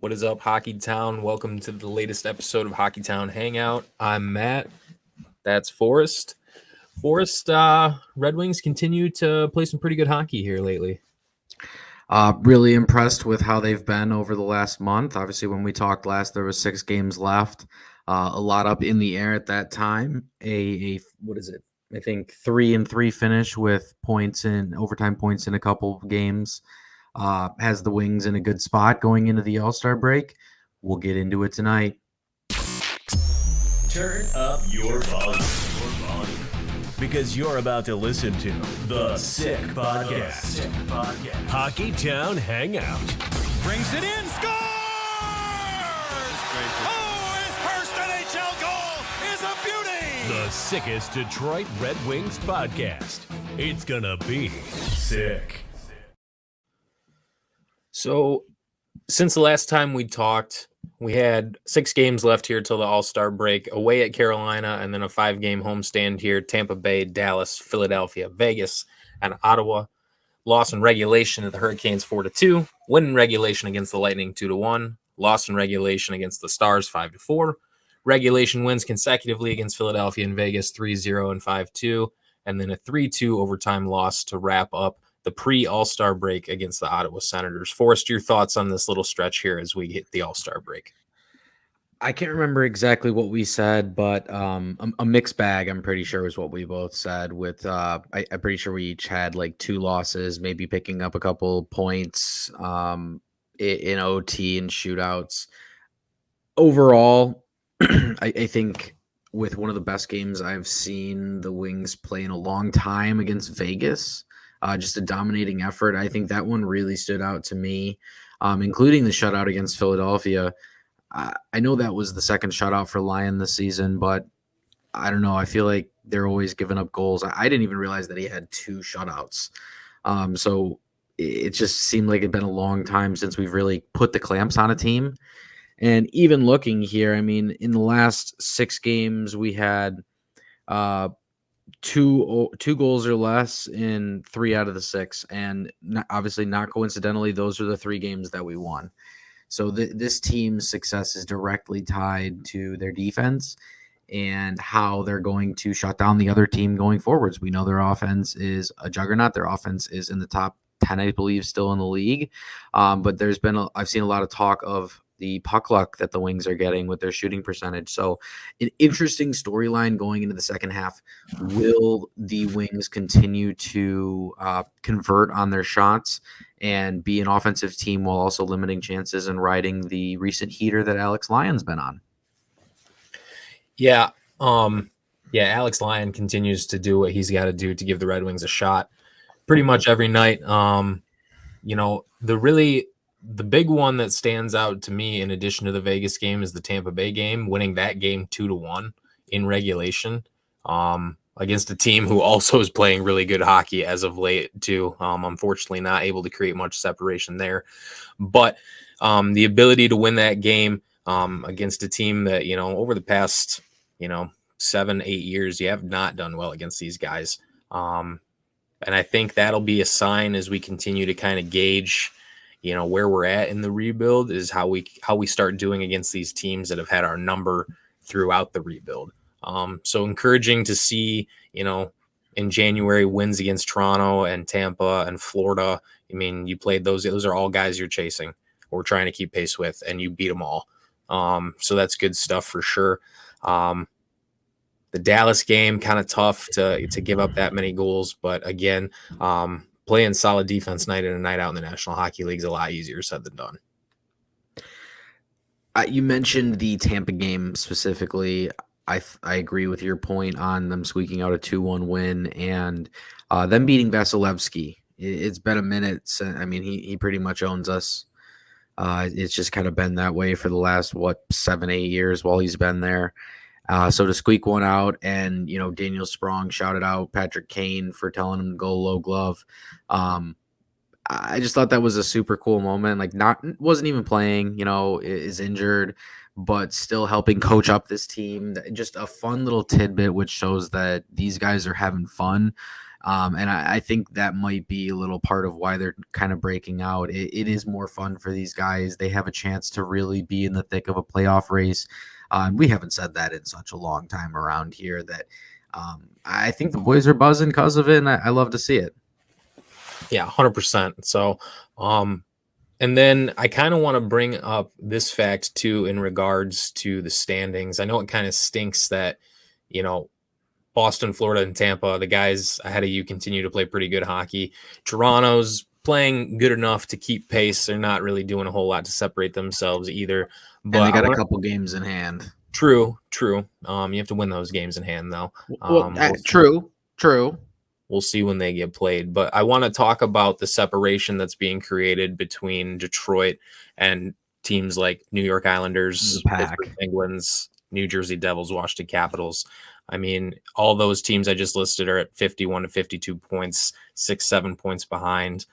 What is up, Hockey Town? Welcome to the latest episode of Hockey Town Hangout. I'm Matt. That's Forrest. Forrest, Red Wings continue to play some pretty good hockey here lately. Really impressed with how they've been over the last month. Obviously, when we talked last, there was 6 games left. A lot up in the air at that time. A what is it? I think 3-3 finish with points in overtime points in a couple of games. Has the Wings in a good spot going into the All-Star break. We'll get into it tonight. Turn up your volume. Because you're about to listen to The Sick Podcast. Hockey Town Hangout. Brings it in, scores! Oh, his first NHL goal is a beauty! The sickest Detroit Red Wings podcast. It's gonna be sick. So, since the last time we talked, we had 6 games left here till the All-Star break, away at Carolina, and then a 5-game homestand here, Tampa Bay, Dallas, Philadelphia, Vegas, and Ottawa. Loss in regulation to the Hurricanes 4-2, win in regulation against the Lightning 2-1, loss in regulation against the Stars 5-4, regulation wins consecutively against Philadelphia and Vegas 3-0 and 5-2, and then a 3-2 overtime loss to wrap up the pre-All-Star break against the Ottawa Senators. Forrest, your thoughts on this little stretch here as we hit the All-Star break? I can't remember exactly what we said, but a mixed bag, I'm pretty sure, is what we both said. With I'm pretty sure we each had like 2 losses, maybe picking up a couple points in OT and shootouts. Overall, I think with one of the best games I've seen the Wings play in a long time against Vegas, just a dominating effort. I think that one really stood out to me, including the shutout against Philadelphia. I know that was the second shutout for Lyon this season, but I don't know. I feel like they're always giving up goals. I didn't even realize that he had 2 shutouts. So it just seemed like it'd been a long time since we've really put the clamps on a team. And even looking here, I mean, in the last 6 games, we had two goals or less in 3 out of the 6. And obviously, not coincidentally, those are the 3 games that we won. So this team's success is directly tied to their defense and how they're going to shut down the other team going forwards. We know their offense is a juggernaut. Their offense is in the top 10, I believe, still in the league. But I've seen a lot of talk of the puck luck that the Wings are getting with their shooting percentage. So an interesting storyline going into the second half. Will the Wings continue to convert on their shots and be an offensive team while also limiting chances and riding the recent heater that Alex Lyon's been on? Yeah, Alex Lyon continues to do what he's got to do to give the Red Wings a shot pretty much every night. The big one that stands out to me in addition to the Vegas game is the Tampa Bay game, winning that game 2-1 in regulation against a team who also is playing really good hockey as of late too. Unfortunately not able to create much separation there, but the ability to win that game against a team that, over the past, 7-8 years, you have not done well against these guys. And I think that'll be a sign as we continue to kind of gauge, where we're at in the rebuild is how we start doing against these teams that have had our number throughout the rebuild. So encouraging to see, in January wins against Toronto and Tampa and Florida. I mean, you played those are all guys you're chasing or trying to keep pace with, and you beat them all. So that's good stuff for sure. The Dallas game, kind of tough to give up that many goals, but again, playing solid defense night in and night out in the National Hockey League is a lot easier said than done. You mentioned the Tampa game specifically. I agree with your point on them squeaking out a 2-1 win and them beating Vasilevsky. It's been a minute since, I mean, he pretty much owns us. It's just kind of been that way for the last, 7-8 years while he's been there. So to squeak one out and, Daniel Sprong shouted out Patrick Kane for telling him to go low glove. I just thought that was a super cool moment. Like, wasn't even playing, is injured, but still helping coach up this team. Just a fun little tidbit, which shows that these guys are having fun And I think that might be a little part of why they're kind of breaking out. It is more fun for these guys. They have a chance to really be in the thick of a playoff race. We haven't said that in such a long time around here that I think the boys are buzzing because of it, and I love to see it. Yeah, 100%. So, and then I kind of want to bring up this fact too in regards to the standings. I know it kind of stinks that, Boston, Florida, and Tampa, the guys ahead of you continue to play pretty good hockey. Toronto's playing good enough to keep pace. They're not really doing a whole lot to separate themselves either. But and they got a couple games in hand. True. You have to win those games in hand, though. True. We'll see when they get played. But I want to talk about the separation that's being created between Detroit and teams like New York Islanders, Pittsburgh Penguins, New Jersey Devils, Washington Capitals. I mean, all those teams I just listed are at 51 to 52 points, 6-7 points behind.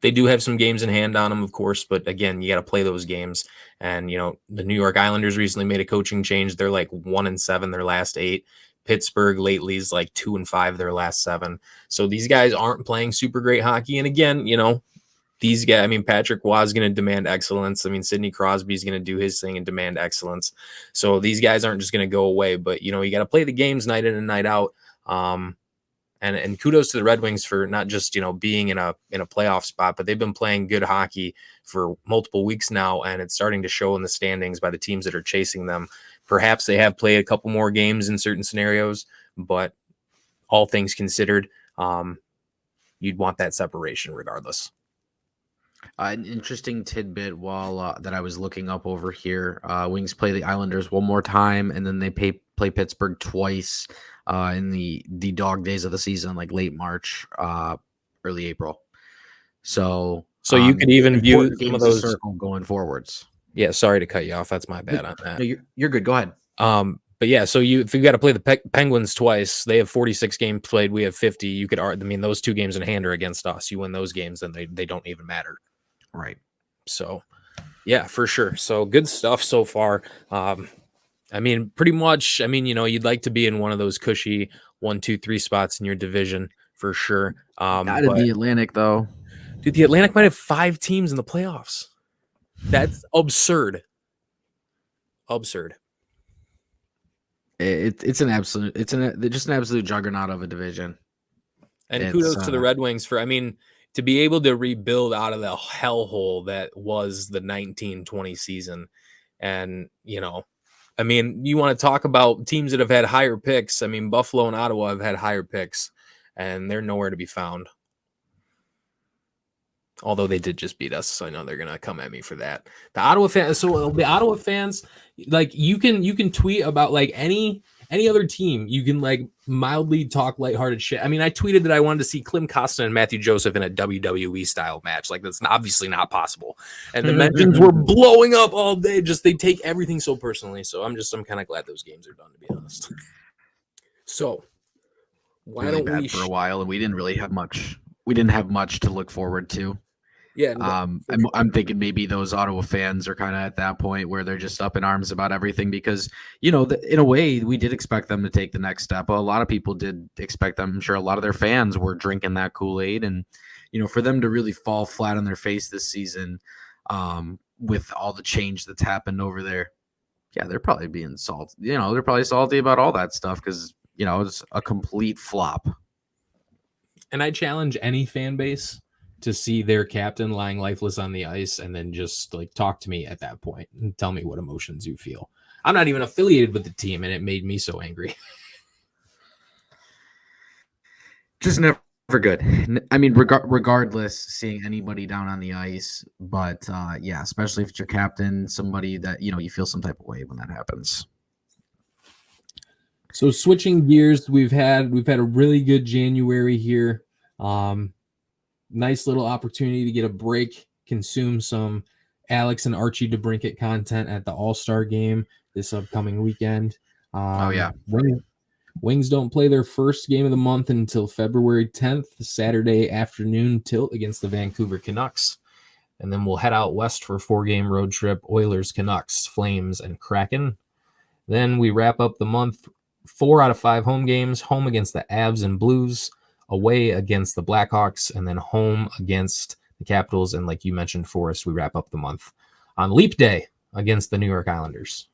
They do have some games in hand on them, of course, but again, you got to play those games. And, the New York Islanders recently made a coaching change. They're like 1-7 their last 8. Pittsburgh lately is like 2-5 their last 7. So these guys aren't playing super great hockey. And again, these guys, Patrick Waugh is going to demand excellence. Sidney Crosby is going to do his thing and demand excellence. So these guys aren't just going to go away, but you got to play the games night in and night out. And kudos to the Red Wings for not just, being in a playoff spot, but they've been playing good hockey for multiple weeks now. And it's starting to show in the standings by the teams that are chasing them. Perhaps they have played a couple more games in certain scenarios, but all things considered, you'd want that separation regardless. An interesting tidbit while that I was looking up over here. Wings play the Islanders one more time, and then they play Pittsburgh twice in the dog days of the season, like late March, early April. So you could even view some of those circle going forwards. Yeah, sorry to cut you off. That's my bad on that. No, you're good. Go ahead. But yeah, so if you got to play the Penguins twice, they have 46 games played. We have 50. You could those 2 games in hand are against us. You win those games, then they don't even matter. Right. So, yeah, for sure. So good stuff so far. Pretty much. You'd like to be in one of those cushy 1, 2, 3 spots in your division for sure. Not in the Atlantic though. Dude, the Atlantic might have 5 teams in the playoffs. That's absurd. It's just an absolute juggernaut of a division. And kudos to the Red Wings for, to be able to rebuild out of the hellhole that was the 1920 season. And, you want to talk about teams that have had higher picks. Buffalo and Ottawa have had higher picks, and they're nowhere to be found. Although they did just beat us, so I know they're gonna come at me for that. The Ottawa fans, like you can tweet about like any other team. You can like mildly talk lighthearted shit. I tweeted that I wanted to see Klim Kostin and Matthew Joseph in a WWE style match. Like that's obviously not possible. And the mentions were blowing up all day. Just they take everything so personally. So I'm kind of glad those games are done, to be honest. So why really don't we for a while, and we didn't really have much. We didn't have much to look forward to. Yeah, I'm thinking maybe those Ottawa fans are kind of at that point where they're just up in arms about everything because, in a way, we did expect them to take the next step. A lot of people did expect them. I'm sure a lot of their fans were drinking that Kool-Aid. And, for them to really fall flat on their face this season with all the change that's happened over there, yeah, they're probably being salty. They're probably salty about all that stuff because, it's a complete flop. And I challenge any fan base to see their captain lying lifeless on the ice and then just like talk to me at that point and tell me what emotions you feel. I'm not even affiliated with the team, and it made me so angry. Just never good. Regardless, seeing anybody down on the ice, but yeah, especially if it's your captain, somebody that, you feel some type of way when that happens. So switching gears, we've had a really good January here. Nice little opportunity to get a break, consume some Alex and Archie DeBrincat content at the All-Star game this upcoming weekend. Wings don't play their first game of the month until February 10th, Saturday afternoon tilt against the Vancouver Canucks. And then we'll head out west for a 4-game road trip, Oilers, Canucks, Flames, and Kraken. Then we wrap up the month 4 out of 5 home games, home against the Avs and Blues, away against the Blackhawks, and then home against the Capitals. And like you mentioned, Forrest, we wrap up the month on Leap Day against the New York Islanders.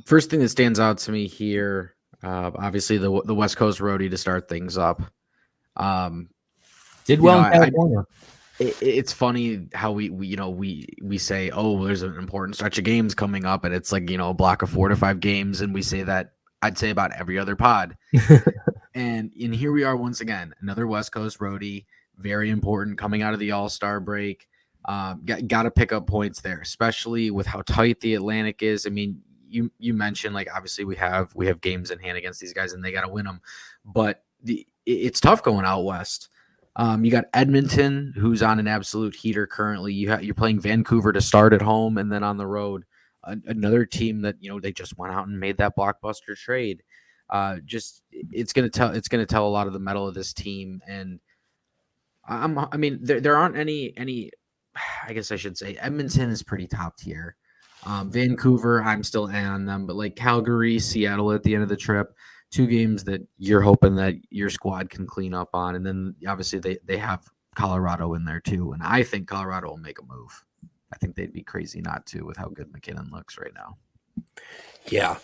First thing that stands out to me here, obviously the West Coast roadie to start things up. Did well in California. It's funny how we say, oh, there's an important stretch of games coming up, and it's like, a block of 4 to 5 games, and we say that, I'd say, about every other pod. and here we are once again, another West Coast roadie, very important, coming out of the All-Star break. Got to pick up points there, especially with how tight the Atlantic is. I mean, you mentioned, like, obviously we have games in hand against these guys, and they got to win them, but it's tough going out west. You got Edmonton, who's on an absolute heater currently. You're playing Vancouver to start at home, and then on the road, another team that they just went out and made that blockbuster trade. It's gonna tell a lot of the mettle of this team. And there aren't any. I guess I should say Edmonton is pretty top tier. Vancouver, I'm still on them, but like Calgary, Seattle at the end of the trip. 2 games that you're hoping that your squad can clean up on. And then obviously they have Colorado in there too. And I think Colorado will make a move. I think they'd be crazy not to with how good McKinnon looks right now. Yeah.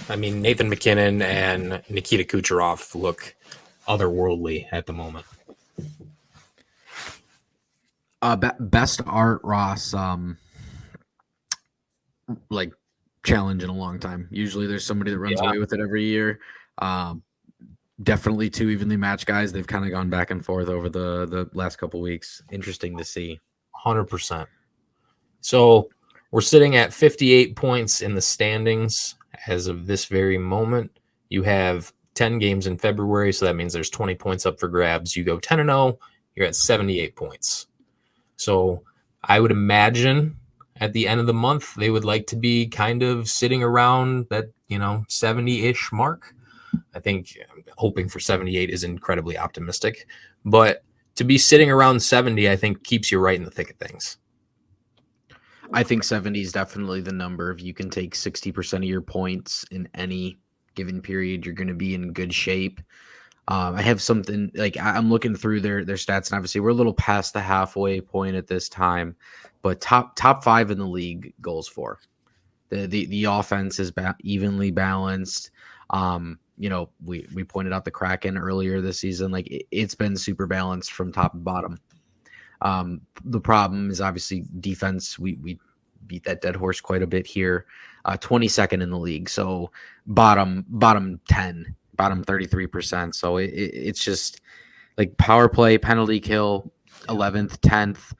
I mean, Nathan McKinnon and Nikita Kucherov look otherworldly at the moment. Best art, Ross, like challenge in a long time. Usually there's somebody that runs away with it every year. Definitely 2 evenly matched guys. They've kind of gone back and forth over the last couple weeks. Interesting to see. 100%. So we're sitting at 58 points in the standings as of this very moment. You have 10 games in February, so that means there's 20 points up for grabs. You go 10-0, you're at 78 points. So I would imagine at the end of the month, they would like to be kind of sitting around that, 70-ish mark. I think hoping for 78 is incredibly optimistic, but to be sitting around 70, I think keeps you right in the thick of things. I think 70 is definitely the number. If you can take 60% of your points in any given period, you're going to be in good shape. I have something like I'm looking through their stats, and obviously we're a little past the halfway point at this time, but top 5 in the league goals for. The offense is evenly balanced. We pointed out the Kraken earlier this season. Like it's been super balanced from top to bottom. The problem is obviously defense. We beat that dead horse quite a bit here. 22nd in the league, so bottom 10, bottom 33%. So it's just like power play, penalty kill, 11th, 10th.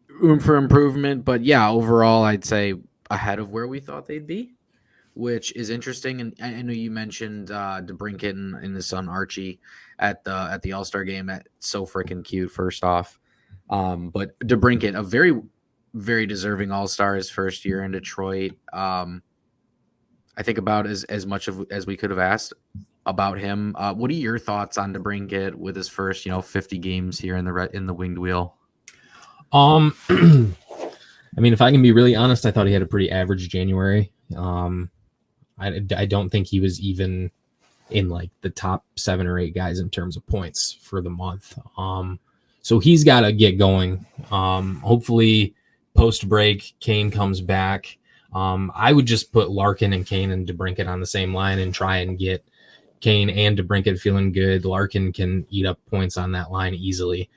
Room for improvement, but yeah, overall, I'd say ahead of where we thought they'd be, which is interesting. And I know you mentioned DeBrincat and his son Archie at the All-Star game. That's so freaking cute. First off, but DeBrincat, a very, very deserving All-Star, his first year in Detroit. I think about as much as we could have asked about him. What are your thoughts on DeBrincat with his first 50 games here in the winged wheel? I mean, if I can be really honest, I thought he had a pretty average January. I don't think he was even in like the top 7 or 8 guys in terms of points for the month. So he's got to get going. Hopefully post break, Kane comes back. I would just put Larkin and Kane and DeBrincat on the same line and try and get Kane and DeBrincat feeling good. Larkin can eat up points on that line easily.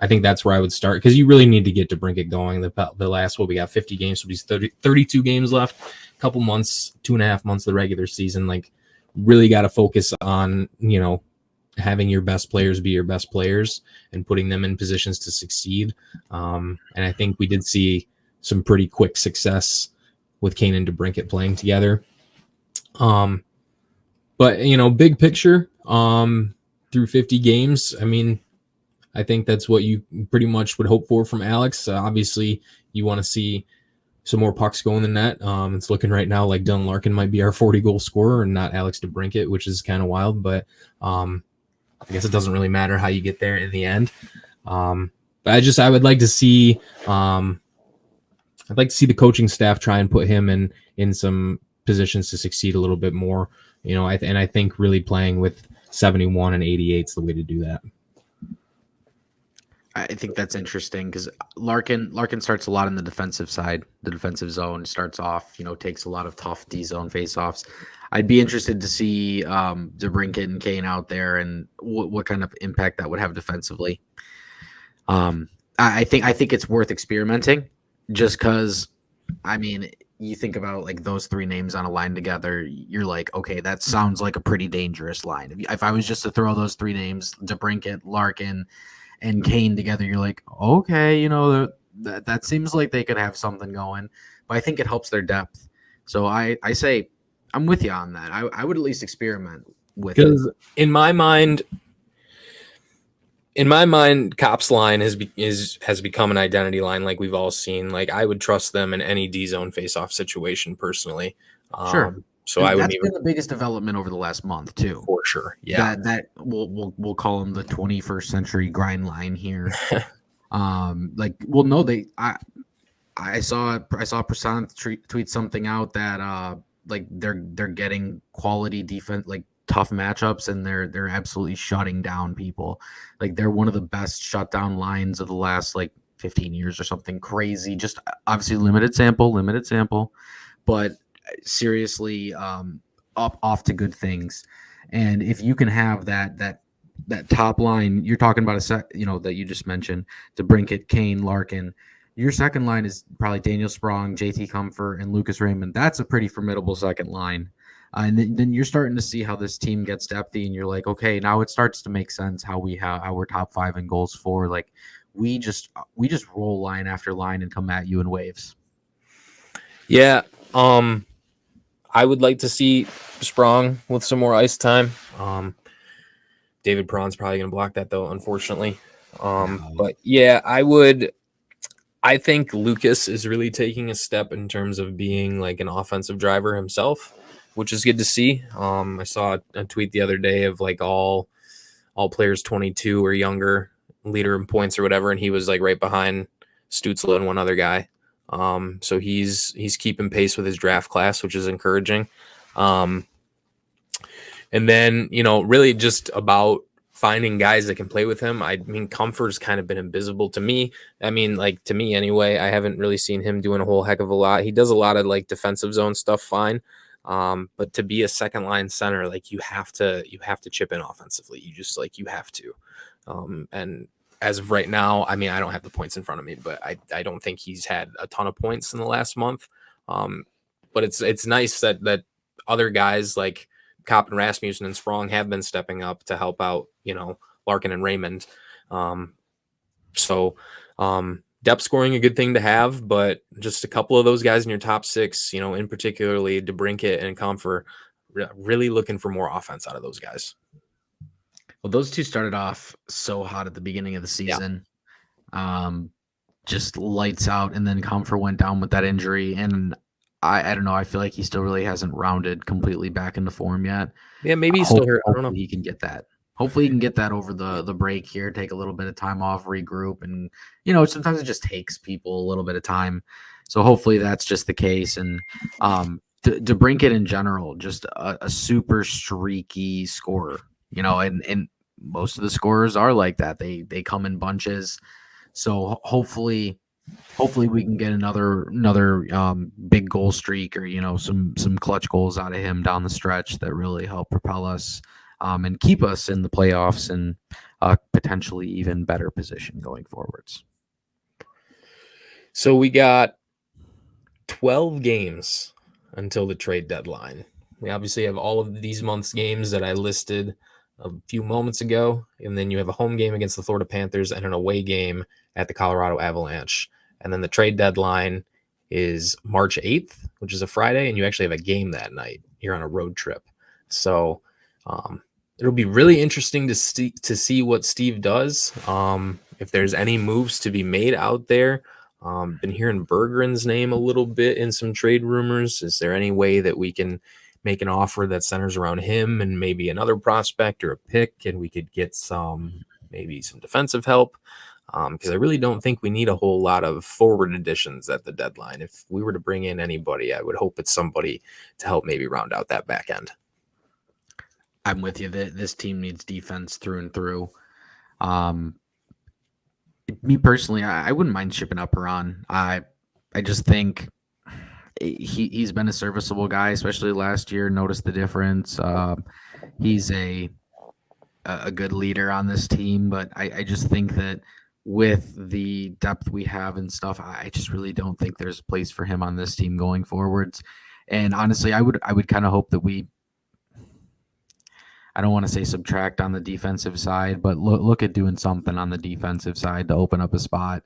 I think that's where I would start because you really need to get DeBrincat going. The last, we got 50 games, so these 32 games left, a couple months, 2.5 months of the regular season. Like, really got to focus on, having your best players be your best players and putting them in positions to succeed. And I think we did see some pretty quick success with Kane and DeBrincat playing together. But, big picture, through 50 games, I mean, I think that's what you pretty much would hope for from Alex. Obviously, you want to see some more pucks go in the net. It's looking right now like Dylan Larkin might be our 40-goal scorer and not Alex DeBrincat, which is kind of wild. But I guess it doesn't really matter how you get there in the end. But I would like to see I'd like to see the coaching staff try and put him in some positions to succeed a little bit more. And I think really playing with 71 and 88 is the way to do that. I think that's interesting because Larkin starts a lot in the defensive side. The defensive zone starts off, takes a lot of tough D zone faceoffs. I'd be interested to see DeBrincat and Kane out there and what kind of impact that would have defensively. I think it's worth experimenting, just because. I mean, you think about like those three names on a line together, you're like, okay, that sounds like a pretty dangerous line. If I was just to throw those three names, DeBrincat, Larkin, and Kane together, you're like, okay, that seems like they could have something going. But I think it helps their depth. So I say I'm with you on that. I would at least experiment with it. Because in my mind, Cops line has become an identity line, like we've all seen. Like I would trust them in any D zone face-off situation personally. Sure. So I wouldn't been the biggest development over the last month too. For sure. Yeah. That we'll call them the 21st century grind line here. I saw Prasant tweet something out that like they're getting quality defense, like tough matchups, and they're absolutely shutting down people. Like they're one of the best shutdown lines of the last like 15 years or something crazy. Just obviously limited sample, but seriously off to good things. And if you can have that top line, you're talking about that you just mentioned, DeBrincat, Kane, Larkin. Your second line is probably Daniel Sprong, JT Comfort, and Lucas Raymond. That's a pretty formidable second line. And then you're starting to see how this team gets depthy, and you're like, okay, now it starts to make sense how we're top 5 in goals for. Like we just roll line after line and come at you in waves. Yeah. I would like to see Sprong with some more ice time. David Perron's probably going to block that though, unfortunately. But yeah, I think Lucas is really taking a step in terms of being like an offensive driver himself, which is good to see. I saw a tweet the other day of like all players 22 or younger, leader in points or whatever, and he was like right behind Stützle and one other guy. So he's keeping pace with his draft class, which is encouraging. And then, really just about finding guys that can play with him. I mean, Comfort's kind of been invisible to me. I mean, like to me anyway, I haven't really seen him doing a whole heck of a lot. He does a lot of like defensive zone stuff fine. But to be a second line center, like you have to chip in offensively. You have to. And as of right now, I mean, I don't have the points in front of me, but I don't think he's had a ton of points in the last month. But it's nice that other guys like Kopp and Rasmussen and Sprong have been stepping up to help out, Larkin and Raymond. Depth scoring a good thing to have, but just a couple of those guys in your top 6, in particularly DeBrincat and Comfort, really looking for more offense out of those guys. Well, those two started off so hot at the beginning of the season. Yeah. Just lights out, and then Comfort went down with that injury, and I don't know. I feel like he still really hasn't rounded completely back into form yet. Yeah, maybe he's still hurt. I don't know. He can get that. Hopefully he can get that over the break here, take a little bit of time off, regroup. And, sometimes it just takes people a little bit of time. So hopefully that's just the case. And DeBrincat in general, just a super streaky scorer, and most of the scorers are like that. They come in bunches. So hopefully we can get another big goal streak or, some clutch goals out of him down the stretch that really help propel us and keep us in the playoffs and potentially even better position going forwards. So we got 12 games until the trade deadline. We obviously have all of these months' games that I listed a few moments ago, and then you have a home game against the Florida Panthers and an away game at the Colorado Avalanche. And then the trade deadline is March 8th, which is a Friday, and you actually have a game that night. You're on a road trip. So it'll be really interesting to see what Steve does. If there's any moves to be made out there. Been hearing Berggren's name a little bit in some trade rumors. Is there any way that we can make an offer that centers around him and maybe another prospect or a pick, and we could get maybe some defensive help? because I really don't think we need a whole lot of forward additions at the deadline. If we were to bring in anybody, I would hope it's somebody to help maybe round out that back end. I'm with you. This team needs defense through and through. Me personally, I wouldn't mind shipping up Perron. I just think he's been a serviceable guy, especially last year. Noticed the difference. He's a good leader on this team, but I just think that with the depth we have and stuff, I just really don't think there's a place for him on this team going forwards. And honestly, I would kind of hope that I don't want to say subtract on the defensive side, but look at doing something on the defensive side to open up a spot.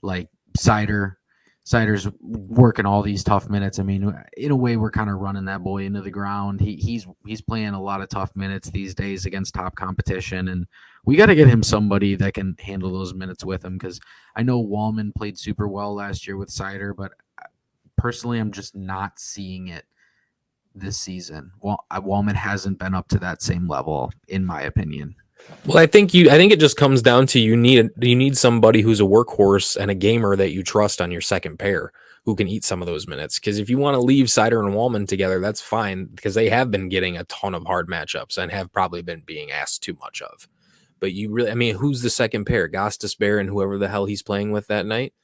Like Sider's working all these tough minutes. I mean, in a way, we're kind of running that boy into the ground. He's playing a lot of tough minutes these days against top competition, and we got to get him somebody that can handle those minutes with him, because I know Wallman played super well last year with Sider, but personally, I'm just not seeing it this season. Well, Wallman hasn't been up to that same level, in my opinion. Well, I think it just comes down to you need somebody who's a workhorse and a gamer that you trust on your second pair who can eat some of those minutes. Because if you want to leave Sider and Wallman together, that's fine, because they have been getting a ton of hard matchups and have probably been being asked too much of. But who's the second pair? Gostisbehere and whoever the hell he's playing with that night.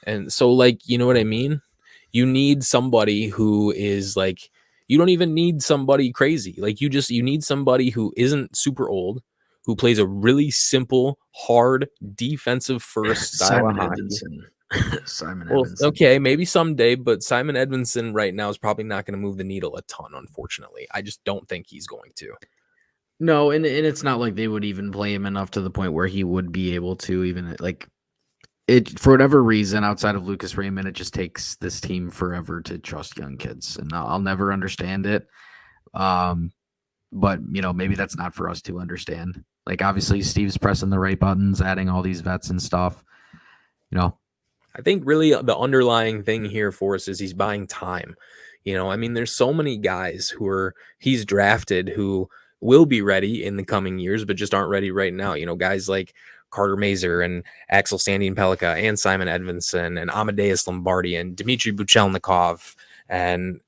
And so, you know what I mean? You need somebody who is you don't even need somebody crazy. You need somebody who isn't super old, who plays a really simple, hard, defensive first style of hockey. Simon Edmondson. Okay, maybe someday, but Simon Edmondson right now is probably not going to move the needle a ton, unfortunately. I just don't think he's going to. No, and it's not like they would even play him enough to the point where he would be able to even, for whatever reason, outside of Lucas Raymond, it just takes this team forever to trust young kids, and I'll never understand it. But maybe that's not for us to understand. Obviously Steve's pressing the right buttons, adding all these vets and stuff. I think really the underlying thing here for us is he's buying time. There's so many guys he's drafted who will be ready in the coming years, but just aren't ready right now. Guys like Carter Mazer and Axel Sandin Pellikka and Simon Edmondson and Amadeus Lombardi and Dmitry Buchelnikov and,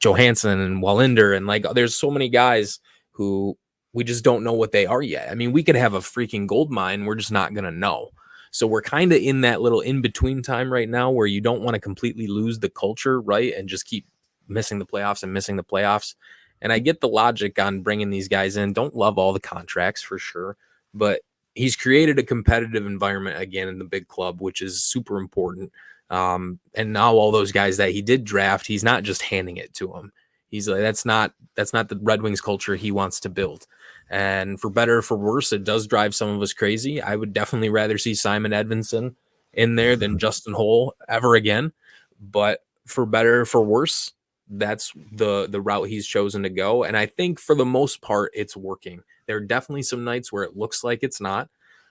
Johansson and Wallinder. And there's so many guys who we just don't know what they are yet. We could have a freaking gold mine. We're just not going to know. So we're kind of in that little in-between time right now where you don't want to completely lose the culture, right? And just keep missing the playoffs. And I get the logic on bringing these guys in. Don't love all the contracts for sure, but he's created a competitive environment again in the big club, which is super important. And now all those guys that he did draft, he's not just handing it to them. He's like, that's not the Red Wings culture he wants to build. And for better or for worse, it does drive some of us crazy. I would definitely rather see Simon Edmondson in there than Justin Holl ever again. But for better or for worse, that's the route he's chosen to go. And I think for the most part, it's working. There are definitely some nights where it looks like it's not.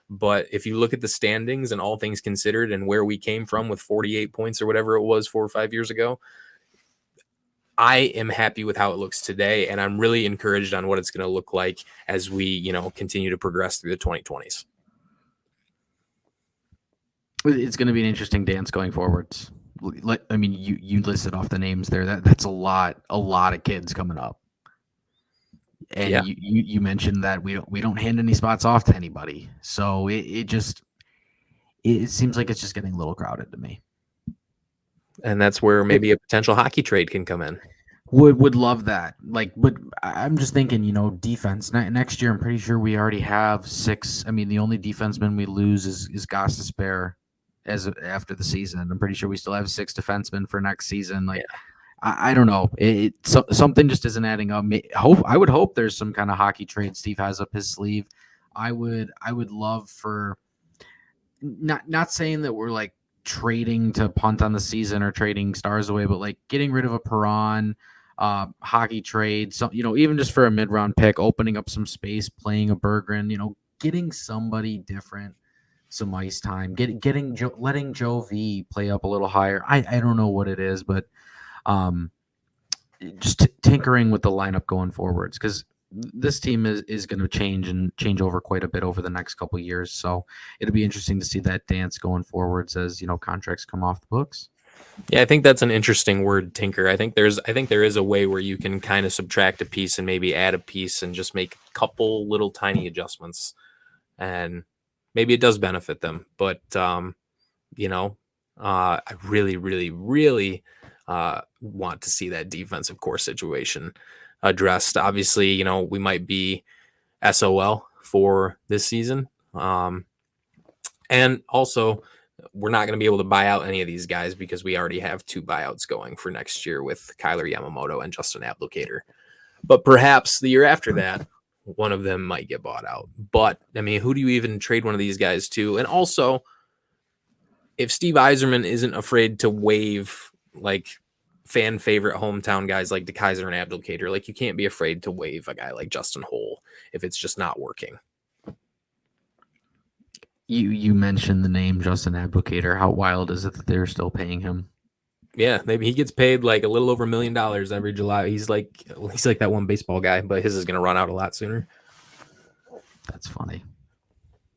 But if you look at the standings and all things considered and where we came from with 48 points or whatever it was 4 or 5 years ago, I am happy with how it looks today. And I'm really encouraged on what it's going to look like as we, continue to progress through the 2020s. It's going to be an interesting dance going forwards. You listed off the names there. That's a lot of kids coming up. And yeah. you mentioned that we don't hand any spots off to anybody. So it seems like it's just getting a little crowded to me. And that's where maybe a potential hockey trade can come in. Would love that. But I'm just thinking, defense. Next year, I'm pretty sure we already have 6. The only defenseman we lose is Gostisbehere after the season. I'm pretty sure we still have 6 defensemen for next season. I don't know. Something just isn't adding up. I would hope there's some kind of hockey trade Steve has up his sleeve. I would love for not saying that we're trading to punt on the season or trading stars away, but getting rid of a Perron, hockey trade, even just for a mid-round pick, opening up some space, playing a Berggren, getting somebody different some ice time, letting Joe V play up a little higher. I don't know what it is, but just tinkering with the lineup going forwards, because this team is going to change over quite a bit over the next couple of years. So it'll be interesting to see that dance going forwards as contracts come off the books. Yeah, I think that's an interesting word, tinker. I think there is a way where you can kind of subtract a piece and maybe add a piece and just make a couple little tiny adjustments, and maybe it does benefit them. But I really, really, really want to see that defensive core situation addressed. Obviously, we might be SOL for this season. And also, we're not going to be able to buy out any of these guys because we already have 2 buyouts going for next year with Kyler Yamamoto and Justin Applicator. But perhaps the year after that, one of them might get bought out. But, I mean, who do you even trade one of these guys to? And also, if Steve Yzerman isn't afraid to waive, like, fan favorite hometown guys like DeKaiser and Abdelkader, like, you can't be afraid to waive a guy like Justin Hole if it's just not working. You mentioned the name Justin Abdelkader. How wild is it that they're still paying him? Yeah, maybe he gets paid like a little over $1 million every July. He's like that one baseball guy, but his is going to run out a lot sooner. That's funny.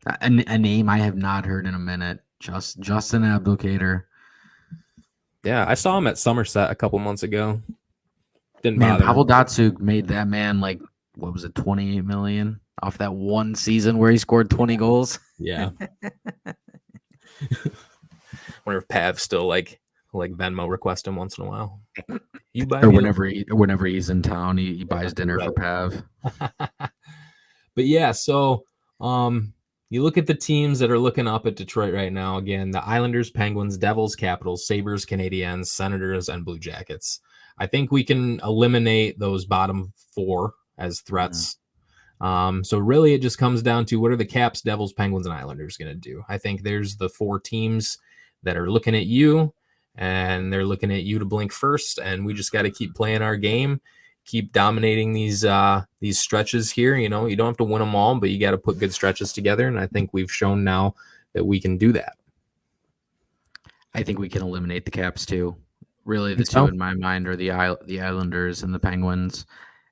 A name I have not heard in a minute. Justin Abdelkader. Yeah, I saw him at Somerset a couple months ago. Didn't Man, bother. Pavel Datsyuk made that man like, what was it, $28 million off that one season where he scored 20 goals. Yeah. Wonder if Pav still like Venmo request him once in a while. You buy or whenever he's in town, he buys dinner right. for Pav. But yeah, so you look at the teams that are looking up at Detroit right now. Again, the Islanders, Penguins, Devils, Capitals, Sabres, Canadiens, Senators, and Blue Jackets. I think we can eliminate those bottom 4 as threats. So really it just comes down to what are the Caps, Devils, Penguins, and Islanders going to do? I think there's the 4 teams that are looking at you, and they're looking at you to blink first, and we just got to keep playing our game, keep dominating these stretches here. You don't have to win them all, but you got to put good stretches together, and I think we've shown now that we can do that. I think we can eliminate the Caps too. Really, the two in my mind are the Islanders and the Penguins,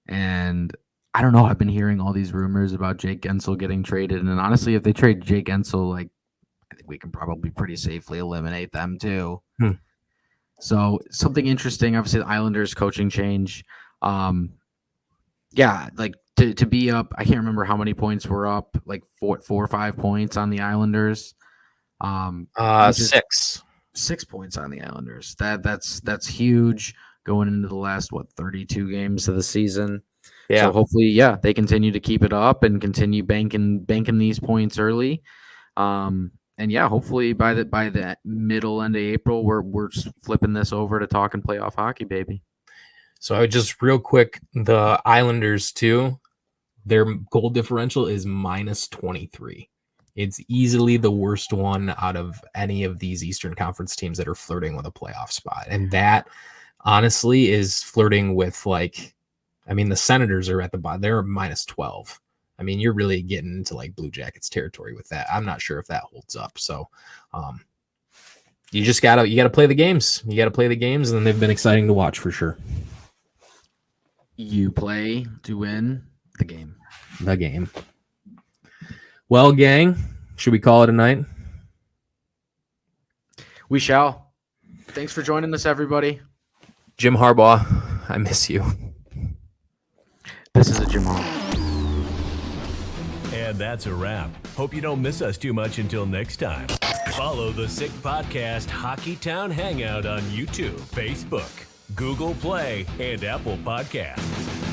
and I don't know. I've been hearing all these rumors about Jake Gensel getting traded, and honestly, if they trade Jake Gensel, like, I think we can probably pretty safely eliminate them too. So something interesting. Obviously, the Islanders coaching change. Yeah, like to be up. I can't remember how many points we're up. Like 4 or 5 points on the Islanders. 6. 6 points on the Islanders. That's huge going into the last 32 games of the season. Yeah. So hopefully, they continue to keep it up and continue banking these points early. And hopefully by the middle end of April, we're flipping this over to talking playoff hockey, baby. So I would just real quick, the Islanders too, their goal differential is -23. It's easily the worst one out of any of these Eastern Conference teams that are flirting with a playoff spot. And that honestly is flirting with the Senators are at the bottom. They're -12. I mean, you're really getting into like Blue Jackets territory with that. I'm not sure if that holds up. So you just gotta play the games. You gotta play the games, and they've been exciting to watch for sure. You play to win the game. The game. Well, gang, should we call it a night? We shall. Thanks for joining us, everybody. Jim Harbaugh, I miss you. This is a Jim Harbaugh. And that's a wrap. Hope you don't miss us too much until next time. Follow the Sick Podcast Hockey Town Hangout on YouTube, Facebook, Google Play, and Apple Podcasts.